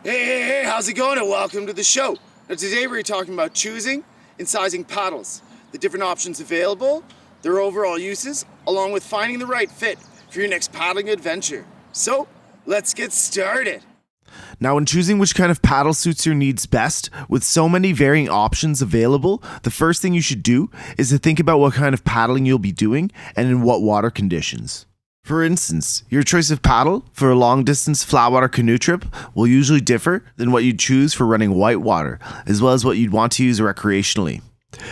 Hey, how's it going and welcome to the show. Now today we're talking about choosing and sizing paddles, the different options available, their overall uses, along with finding the right fit for your next paddling adventure. So, let's get started. Now, when choosing which kind of paddle suits your needs best, with so many varying options available, the first thing you should do is to think about what kind of paddling you'll be doing and in what water conditions. For instance, your choice of paddle for a long-distance flatwater canoe trip will usually differ than what you'd choose for running whitewater, as well as what you'd want to use recreationally.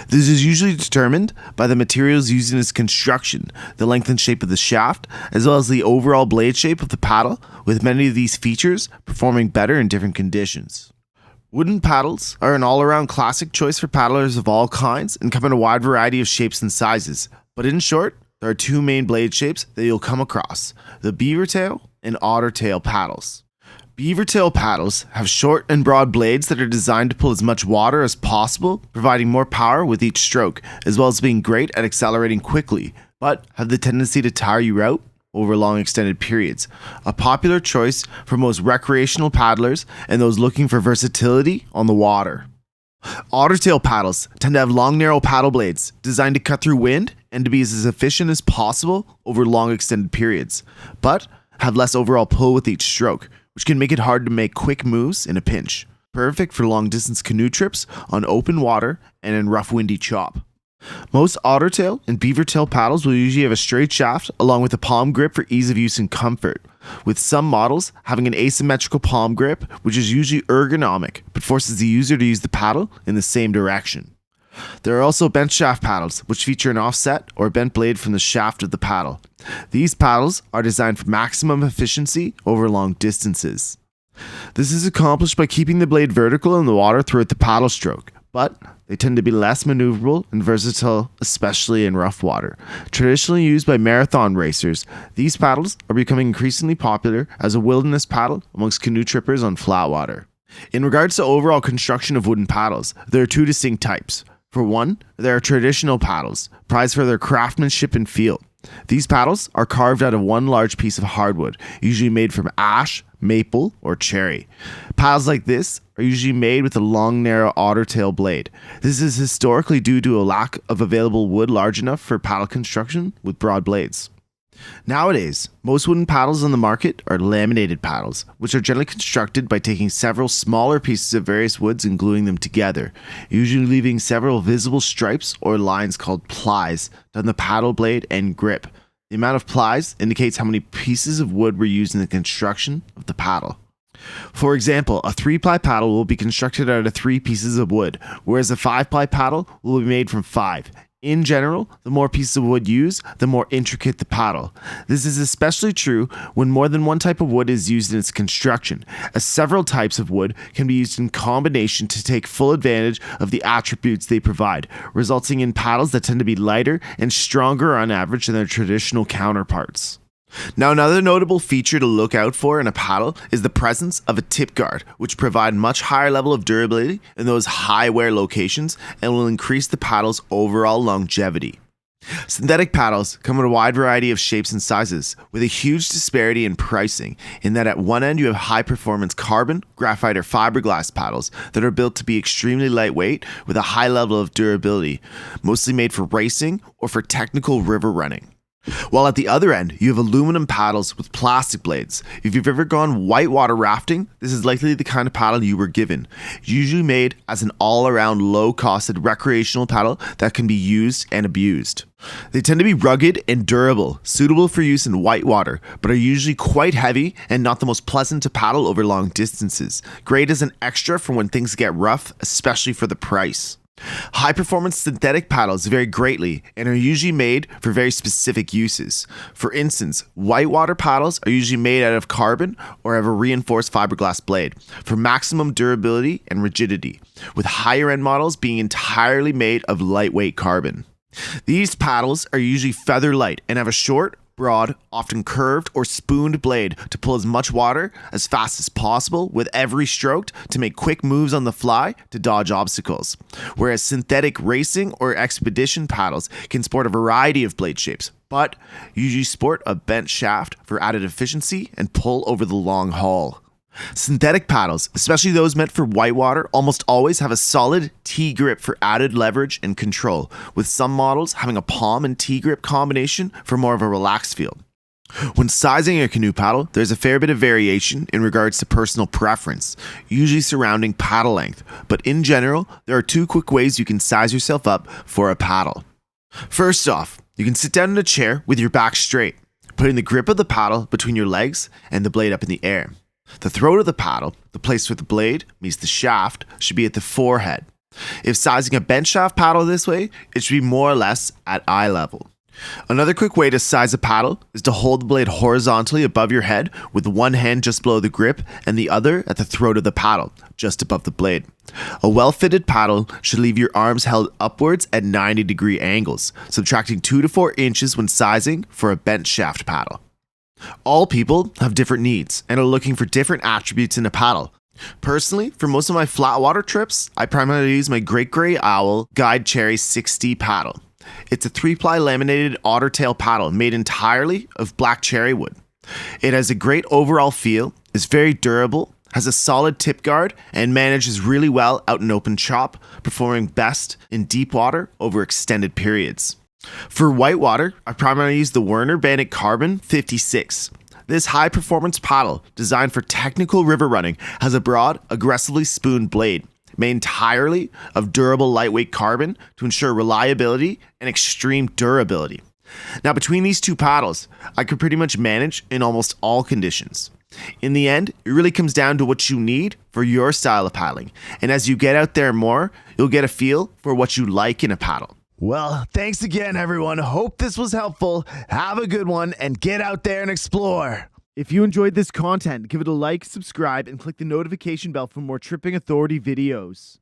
This is usually determined by the materials used in its construction, the length and shape of the shaft, as well as the overall blade shape of the paddle, with many of these features performing better in different conditions. Wooden paddles are an all-around classic choice for paddlers of all kinds and come in a wide variety of shapes and sizes, but in short, there are two main blade shapes that you'll come across, the Beavertail and Ottertail paddles. Beavertail paddles have short and broad blades that are designed to pull as much water as possible, providing more power with each stroke, as well as being great at accelerating quickly, but have the tendency to tire you out over long extended periods. A popular choice for most recreational paddlers and those looking for versatility on the water. Ottertail paddles tend to have long, narrow paddle blades designed to cut through wind and to be as efficient as possible over long extended periods, but have less overall pull with each stroke, which can make it hard to make quick moves in a pinch. Perfect for long distance canoe trips on open water and in rough windy chop. Most Ottertail and Beavertail paddles will usually have a straight shaft along with a palm grip for ease of use and comfort, with some models having an asymmetrical palm grip, which is usually ergonomic but forces the user to use the paddle in the same direction. There are also bent shaft paddles, which feature an offset or bent blade from the shaft of the paddle. These paddles are designed for maximum efficiency over long distances. This is accomplished by keeping the blade vertical in the water throughout the paddle stroke, but they tend to be less maneuverable and versatile, especially in rough water. Traditionally used by marathon racers, these paddles are becoming increasingly popular as a wilderness paddle amongst canoe trippers on flat water. In regards to overall construction of wooden paddles, there are two distinct types. For one, there are traditional paddles, prized for their craftsmanship and feel. These paddles are carved out of one large piece of hardwood, usually made from ash, maple, or cherry. Paddles like this are usually made with a long, narrow Ottertail blade. This is historically due to a lack of available wood large enough for paddle construction with broad blades. Nowadays, most wooden paddles on the market are laminated paddles, which are generally constructed by taking several smaller pieces of various woods and gluing them together, usually leaving several visible stripes or lines called plies down the paddle blade and grip. The amount of plies indicates how many pieces of wood were used in the construction of the paddle. For example, a 3-ply paddle will be constructed out of 3 pieces of wood, whereas a 5-ply paddle will be made from 5. In general, the more pieces of wood used, the more intricate the paddle. This is especially true when more than one type of wood is used in its construction, as several types of wood can be used in combination to take full advantage of the attributes they provide, resulting in paddles that tend to be lighter and stronger on average than their traditional counterparts. Now, another notable feature to look out for in a paddle is the presence of a tip guard, which provide much higher level of durability in those high wear locations and will increase the paddle's overall longevity. Synthetic paddles come in a wide variety of shapes and sizes, with a huge disparity in pricing, in that at one end you have high-performance carbon, graphite, or fiberglass paddles that are built to be extremely lightweight with a high level of durability, mostly made for racing or for technical river running. While at the other end, you have aluminum paddles with plastic blades. If you've ever gone whitewater rafting, this is likely the kind of paddle you were given. Usually made as an all-around low-costed recreational paddle that can be used and abused. They tend to be rugged and durable, suitable for use in whitewater, but are usually quite heavy and not the most pleasant to paddle over long distances. Great as an extra for when things get rough, especially for the price. High-performance synthetic paddles vary greatly and are usually made for very specific uses. For instance, whitewater paddles are usually made out of carbon or have a reinforced fiberglass blade for maximum durability and rigidity, with higher-end models being entirely made of lightweight carbon. These paddles are usually feather light and have a short, broad, often curved or spooned blade to pull as much water as fast as possible with every stroke to make quick moves on the fly to dodge obstacles. Whereas synthetic racing or expedition paddles can sport a variety of blade shapes, but usually sport a bent shaft for added efficiency and pull over the long haul. Synthetic paddles, especially those meant for whitewater, almost always have a solid T-grip for added leverage and control, with some models having a palm and T-grip combination for more of a relaxed feel. When sizing a canoe paddle, there's a fair bit of variation in regards to personal preference, usually surrounding paddle length, but in general, there are two quick ways you can size yourself up for a paddle. First off, you can sit down in a chair with your back straight, putting the grip of the paddle between your legs and the blade up in the air. The throat of the paddle, the place where the blade meets the shaft, should be at the forehead. If sizing a bent shaft paddle this way, it should be more or less at eye level. Another quick way to size a paddle is to hold the blade horizontally above your head with one hand just below the grip and the other at the throat of the paddle, just above the blade. A well-fitted paddle should leave your arms held upwards at 90-degree angles, subtracting 2 to 4 inches when sizing for a bent shaft paddle. All people have different needs and are looking for different attributes in a paddle. Personally, for most of my flat water trips, I primarily use my Great Gray Owl Guide Cherry 6D paddle. It's a 3-ply laminated ottertail paddle made entirely of black cherry wood. It has a great overall feel, is very durable, has a solid tip guard, and manages really well out in open chop, performing best in deep water over extended periods. For whitewater, I primarily use the Werner Bandit Carbon 56. This high-performance paddle, designed for technical river running, has a broad, aggressively spooned blade, made entirely of durable lightweight carbon to ensure reliability and extreme durability. Now, between these two paddles, I could pretty much manage in almost all conditions. In the end, it really comes down to what you need for your style of paddling, and as you get out there more, you'll get a feel for what you like in a paddle. Well, thanks again, everyone. Hope this was helpful. Have a good one and get out there and explore. If you enjoyed this content, give it a like, subscribe, and click the notification bell for more Tripping Authority videos.